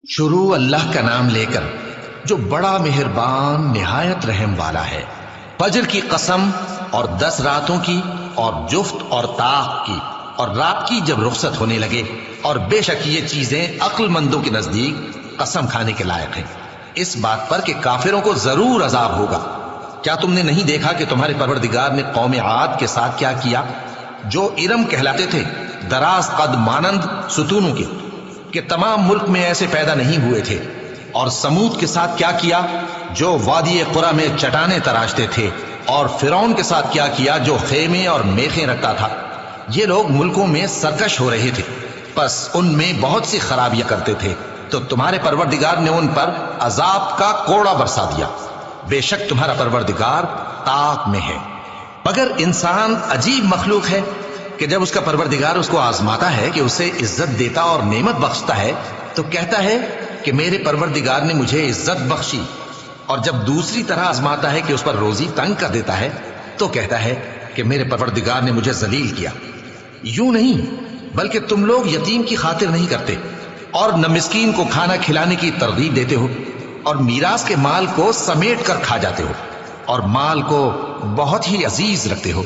شروع اللہ کا نام لے کر جو بڑا مہربان نہایت رحم والا ہے۔ فجر کی قسم اور 10 راتوں کی اور جفت اور طاق کی اور رات کی جب رخصت ہونے لگے، اور بے شک یہ چیزیں عقل مندوں کے نزدیک قسم کھانے کے لائق ہیں، اس بات پر کہ کافروں کو ضرور عذاب ہوگا۔ کیا تم نے نہیں دیکھا کہ تمہارے پروردگار نے قوم عاد کے ساتھ کیا کیا، جو ارم کہلاتے تھے، دراز قد مانند ستونوں کے، کہ تمام ملک میں ایسے پیدا نہیں ہوئے تھے؟ اور سمود کے ساتھ کیا کیا، جو وادی قرا میں چٹانیں تراشتے تھے؟ اور فرعون کے ساتھ کیا کیا، جو خیمے اور میخیں رکھتا تھا؟ یہ لوگ ملکوں میں سرکش ہو رہے تھے، پس ان میں بہت سی خرابیاں کرتے تھے، تو تمہارے پروردگار نے ان پر عذاب کا کوڑا برسا دیا۔ بے شک تمہارا پروردگار طاق میں ہے۔ مگر انسان عجیب مخلوق ہے کہ جب اس کا پروردگار اس کو آزماتا ہے کہ اسے عزت دیتا اور نعمت بخشتا ہے تو کہتا ہے کہ میرے پروردگار نے مجھے عزت بخشی، اور جب دوسری طرح آزماتا ہے کہ اس پر روزی تنگ کر دیتا ہے تو کہتا ہے کہ میرے پروردگار نے مجھے ذلیل کیا۔ یوں نہیں، بلکہ تم لوگ یتیم کی خاطر نہیں کرتے، اور نہ مسکین کو کھانا کھلانے کی ترغیب دیتے ہو، اور میراث کے مال کو سمیٹ کر کھا جاتے ہو، اور مال کو بہت ہی عزیز رکھتے ہو۔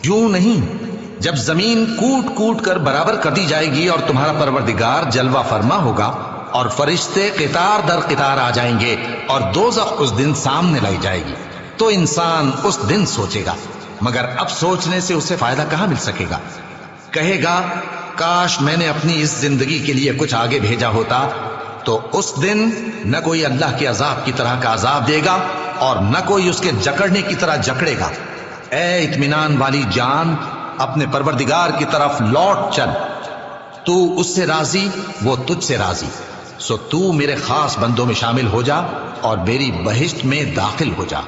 یوں نہیں، جب زمین کوٹ کوٹ کر برابر کر دی جائے گی اور تمہارا پروردگار جلوہ فرما ہوگا اور فرشتے قطار در قطار آ جائیں گے اور دوزخ اس دن سامنے لائی جائے گی، تو انسان اس دن سوچے گا، مگر اب سوچنے سے اسے فائدہ کہاں مل سکے گا؟ کہے گا کاش میں نے اپنی اس زندگی کے لیے کچھ آگے بھیجا ہوتا، تو اس دن نہ کوئی اللہ کے عذاب کی طرح کا عذاب دے گا اور نہ کوئی اس کے جکڑنے کی طرح جکڑے گا۔ اے اطمینان والی جان، اپنے پروردگار کی طرف لوٹ چل، تو اس سے راضی، وہ تجھ سے راضی، سو تو میرے خاص بندوں میں شامل ہو جا اور میری بہشت میں داخل ہو جا۔